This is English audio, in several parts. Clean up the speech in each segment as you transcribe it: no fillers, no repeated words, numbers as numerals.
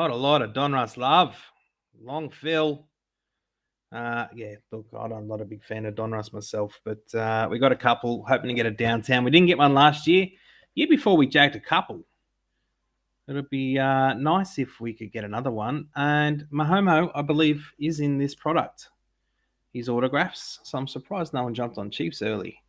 Not a lot of Donruss love. Long fill. Yeah, look, I'm not a big fan of Donruss myself, but we got a couple, hoping to get a downtown. We didn't get one last year. Year before we jacked a couple. It'd be nice if we could get another one. And Mahomo, I believe, is in this product. His autographs. So I'm surprised no one jumped on Chiefs early.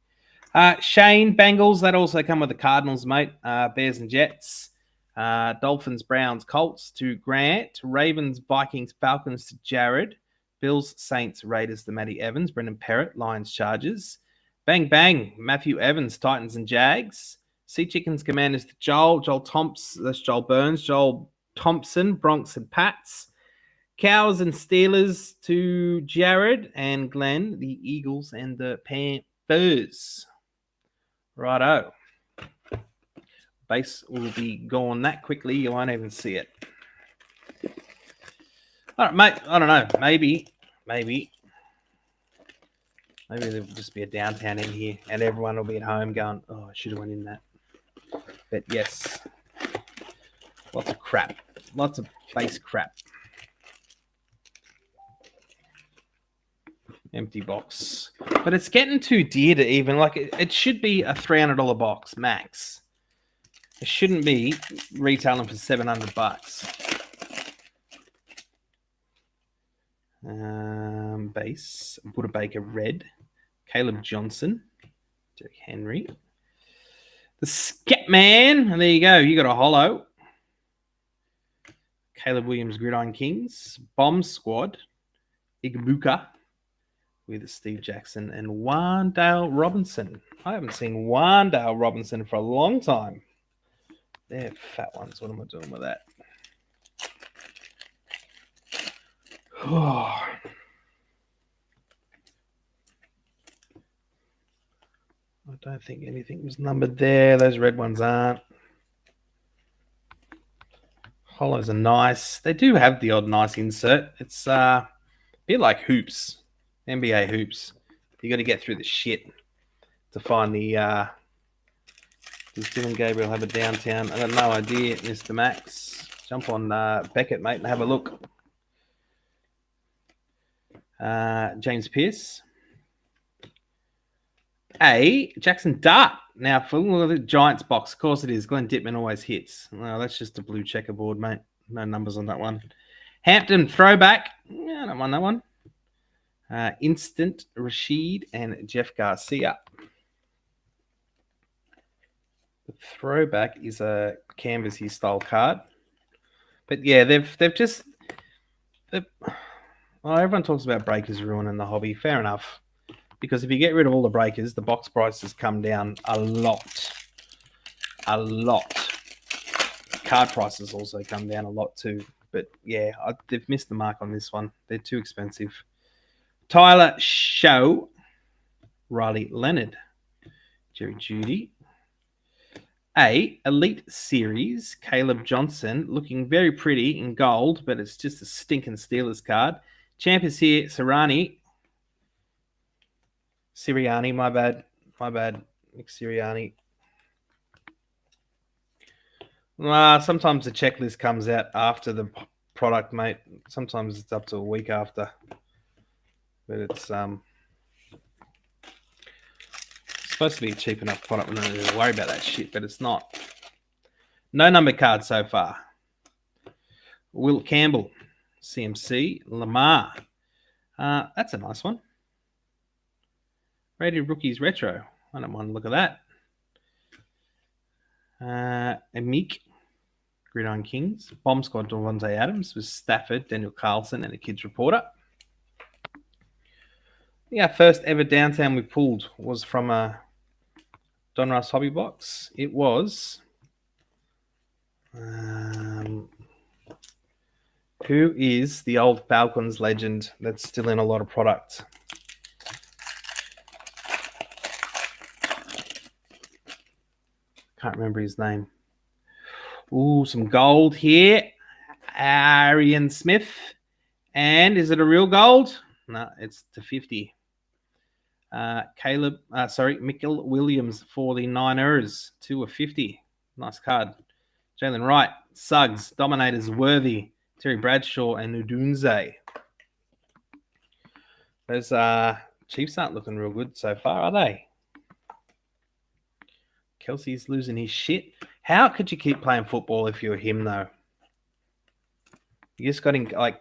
Shane, Bengals, that also come with the Cardinals, mate. Bears and Jets. Dolphins, Browns, Colts to Grant. Ravens, Vikings, Falcons to Jared. Bills, Saints, Raiders to Matty Evans. Brendan Perrott, Lions, Chargers. Bang, bang. Matthew Evans, Titans and Jags. Sea Chickens, Commanders to Joel. Joel Thompson, that's Joel Burns. Joel Thompson, Bronx and Pats. Cows and Steelers to Jared and Glenn. The Eagles and the Panthers. Righto. Base will be gone that quickly. You won't even see it. All right, mate. I don't know. Maybe there'll just be a downtown in here and everyone will be at home going, oh, I should have went in that. But yes, lots of crap. Lots of base crap. Empty box. But it's getting too dear to even, like, it should be a $300 box max. It shouldn't be retailing for $700. Base, Buddha Baker red, Caleb Johnson, Derrick Henry, the Scatman, and there you go. You got a holo. Caleb Williams, Gridiron Kings, Bomb Squad, Igbuka with Steve Jackson and Wandale Robinson. I haven't seen Wandale Robinson for a long time. They're fat ones. What am I doing with that? Oh. I don't think anything was numbered there. Those red ones aren't. Hollows are nice. They do have the odd nice insert. It's a bit like hoops, NBA hoops. You got to get through the shit to find the. Does Dylan Gabriel have a downtown? I got no idea, Mr. Max. Jump on Beckett, mate, and have a look. James Pierce. Jackson Dart. Now, for the Giants box, of course it is. Glenn Dittman always hits. Well, that's just a blue checkerboard, mate. No numbers on that one. Hampton throwback. Yeah, I don't mind that one. Instant Rashid and Jeff Garcia. The throwback is a canvasy style card. But yeah, they've just... Well, everyone talks about breakers ruining the hobby. Fair enough. Because if you get rid of all the breakers, the box prices come down a lot. A lot. Card prices also come down a lot too. But yeah, they've missed the mark on this one. They're too expensive. Tyler Show. Riley Leonard. Jerry Judy. Elite Series. Caleb Johnson. Looking very pretty in gold, but it's just a stinking Steelers card. Champ is here. Sirianni, my bad. Nick Sirianni. Sometimes the checklist comes out after the product, mate. Sometimes it's up to a week after. But it's supposed to be a cheap enough product. We don't need to worry about that shit, but it's not. No number card so far. Will Campbell, CMC, Lamar. That's a nice one. Rated Rookies Retro. I don't mind a look at that. Amik, Gridiron Kings. Bomb Squad, Devontae Adams with Stafford, Daniel Carlson, and a Kids Reporter. Yeah, first ever downtown we pulled was from a Donruss Hobby box. It was... who is the old Falcons legend that's still in a lot of product? Can't remember his name. Ooh, some gold here. Arian Smith. And is it a real gold? No, it's to 50. Mikkel Williams for the Niners. 2 of 50. Nice card. Jalen Wright. Suggs. Dominators. Worthy. Terry Bradshaw and Udunze. Those Chiefs aren't looking real good so far, are they? Kelsey's losing his shit. How could you keep playing football if you're him, though? You just got him, like,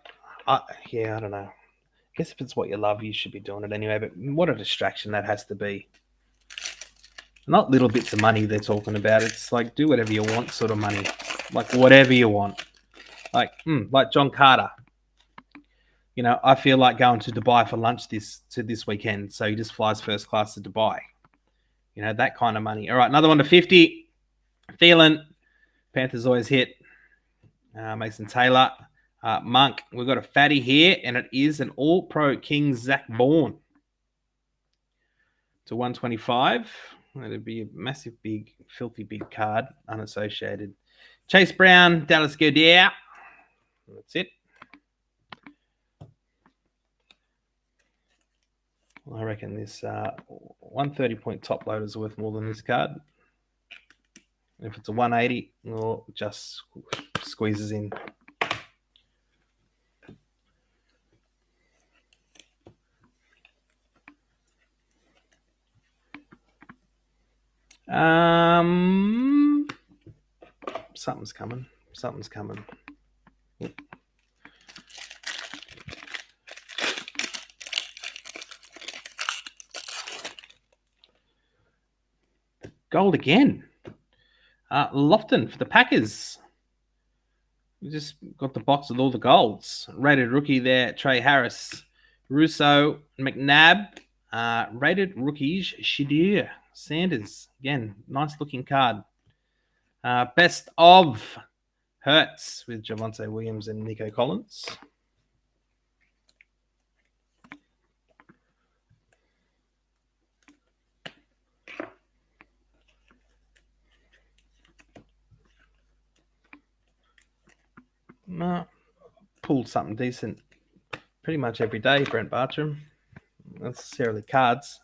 yeah, I don't know. I guess if it's what you love, you should be doing it anyway, but what a distraction that has to be. Not little bits of money they're talking about. It's like do whatever you want sort of money. Like whatever you want. Like John Carter. You know, I feel like going to Dubai for lunch this weekend. So he just flies first class to Dubai. You know, that kind of money. All right, another one to 50. Thielen. Panthers always hit. Mason Taylor. Monk. We've got a fatty here, and it is an all-pro King Zach Bourne. To 125. That'd be a massive, big, filthy, big card, unassociated. Chase Brown, Dallas Goedert. That's it. I reckon this 130-point top loader is worth more than this card. If it's a 180, well, just squeezes in. Something's coming. Something's coming. Gold again. Lofton for the Packers. We just got the box with all the golds. Rated rookie there, Trey Harris. Russo, McNabb. Rated rookies, Shadir Sanders. Again, nice looking card. Best of Hurts with Javonte Williams and Nico Collins. Pulled something decent pretty much every day, Brent Bartram. Not necessarily cards.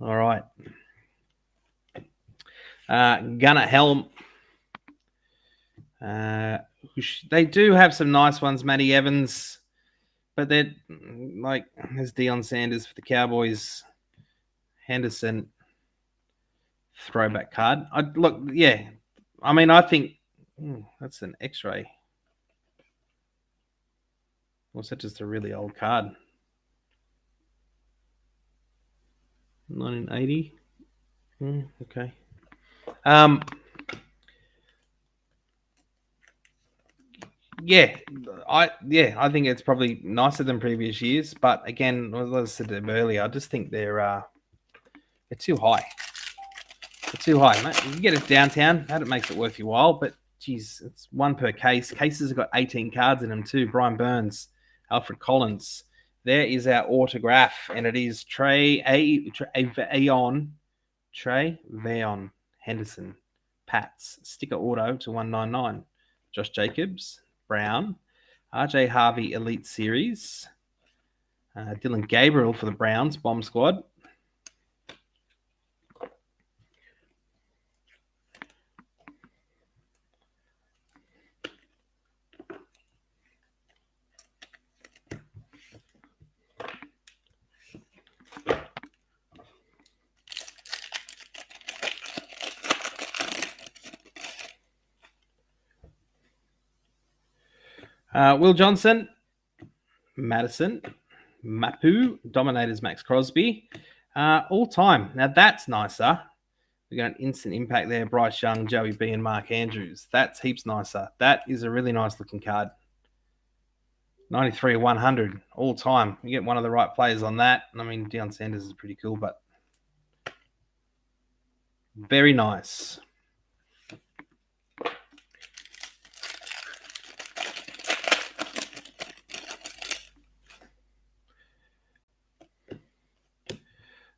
All right. Gunnar Helm. They do have some nice ones, Matty Evans, but they're like, there's Deion Sanders for the Cowboys. Henderson. Throwback card. I think that's an X-ray. Or is that just a really old card? 1980. Okay. I think it's probably nicer than previous years, but again, as I said earlier, I just think they're too high. It's too high, mate. You can get it downtown, that makes it worth your while, but geez, it's one per case. Cases have got 18 cards in them too. Brian Burns, Alfred Collins. There is our autograph, and it is Trey Veon Henderson, Pats, sticker auto to 199. Josh Jacobs, Brown, RJ Harvey Elite Series, Dylan Gabriel for the Browns, Bomb Squad. Will Johnson, Madison, Mapu, Dominators, Max Crosby, all time. Now that's nicer. We got an instant impact there. Bryce Young, Joey B, and Mark Andrews. That's heaps nicer. That is a really nice looking card. 93 100 all time. You get one of the right players on that. I mean, Deion Sanders is pretty cool, but very nice.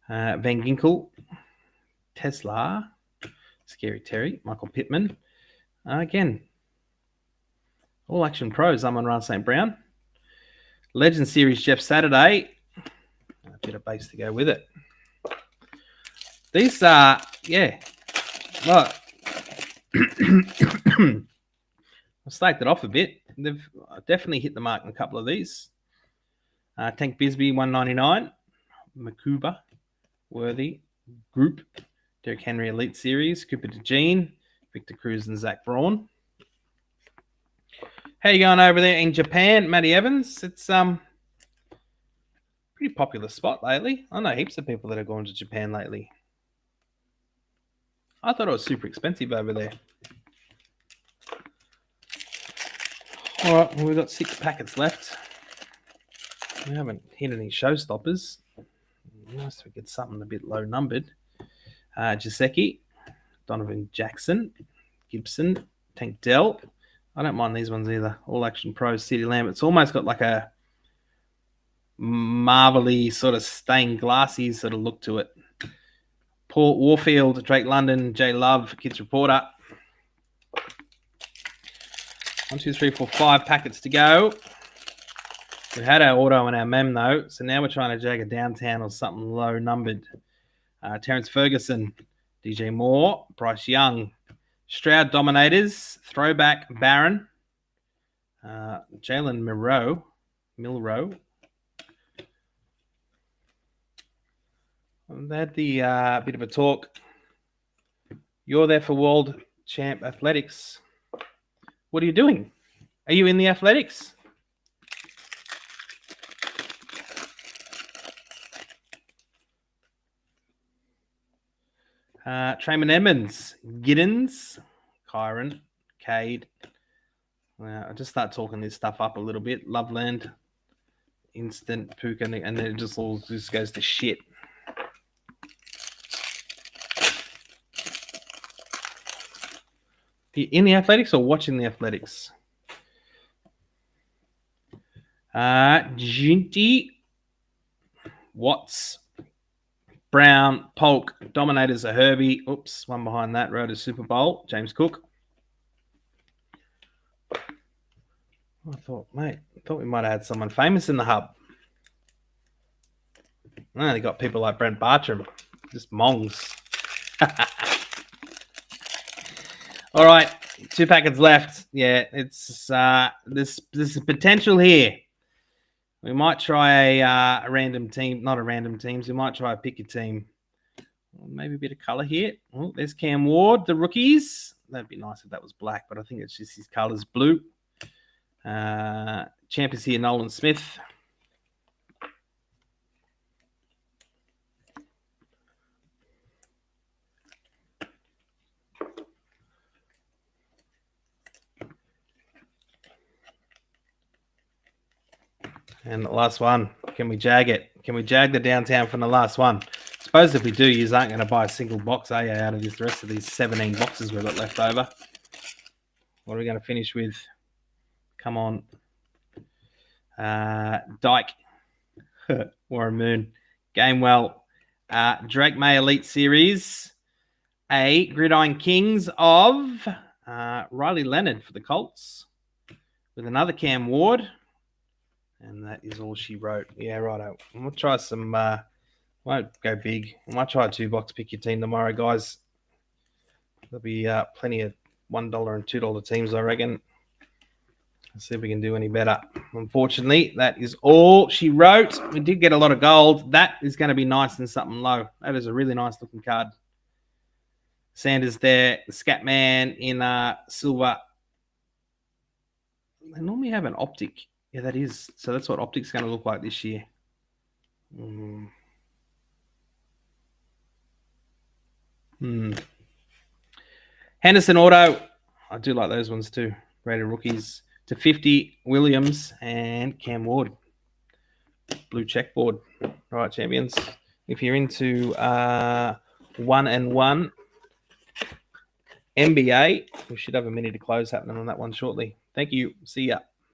Van Ginkel, Tesla, Scary Terry, Michael Pittman. Again, all action pros. Amon-Ra St. Brown. Legend Series Jeff Saturday. A bit of base to go with it. These are, Well, I staked it off a bit. They've definitely hit the mark in a couple of these. Tank Bisbee, 199. Makuba, Worthy, Group. Derek Henry, Elite Series. Cooper DeJean, Victor Cruz, and Zach Braun. How you going over there in Japan, Matty Evans? It's pretty popular spot lately. I know heaps of people that are going to Japan lately. I thought it was super expensive over there. All right, well, we've got 6 packets left. We haven't hit any showstoppers. Nice if we get something a bit low numbered. Jaceki, Donovan Jackson, Gibson, Tank Dell. I don't mind these ones either. All Action Pro, City Lamb. It's almost got like a marvelly sort of stained glassy sort of look to it. Paul Warfield, Drake London, Jay Love, Kids Reporter. 1, 2, 3, 4, 5 packets to go. We had our auto and our mem though, so now we're trying to jag a downtown or something low numbered. Terrence Ferguson, DJ Moore, Bryce Young, Stroud Dominators, Throwback Baron, Jalen Milrow. They had the bit of a talk. You're there for World Champ Athletics. What are you doing? Are you in the athletics? Trayman Edmonds, Giddens, Kyron, Cade. I just start talking this stuff up a little bit. Loveland, Instant, Puka, and then it just all just goes to shit. In the athletics or watching the athletics? Ginty, Watts, Brown, Polk, Dominators are Herbie. Oops, one behind that. Road to Super Bowl. James Cook. I thought we might have had someone famous in the hub. No, they got people like Brent Bartram. Just mongs. All right, 2 packets left. Yeah, it's there's potential here. We might try a random team, not a random teams. We might try a pick a team. Maybe a bit of colour here. Oh, there's Cam Ward, the rookies. That'd be nice if that was black, but I think it's just his colours blue. Champ is here, Nolan Smith. And the last one, can we jag it? Can we jag the downtown from the last one? I suppose if we do, you aren't going to buy a single box, are you, out of the rest of these 17 boxes we've got left over? What are we going to finish with? Come on. Dyke. Warren Moon. Gamewell. Drake May Elite Series. A Gridiron Kings of Riley Leonard for the Colts. With another Cam Ward. And that is all she wrote. Yeah, righto. I'm going to try some, won't go big. I might try a 2-box pick your team tomorrow, guys. There'll be plenty of $1 and $2 teams, I reckon. Let's see if we can do any better. Unfortunately, that is all she wrote. We did get a lot of gold. That is going to be nice and something low. That is a really nice looking card. Sanders there. The Scatman in silver. They normally have an optic. Yeah, that is. So that's what optic's going to look like this year. Henderson Auto. I do like those ones too. Rated rookies. To 50, Williams and Cam Ward. Blue checkboard. All right, champions. If you're into 1-and-1 NBA, we should have a mini to close happening on that one shortly. Thank you. See ya.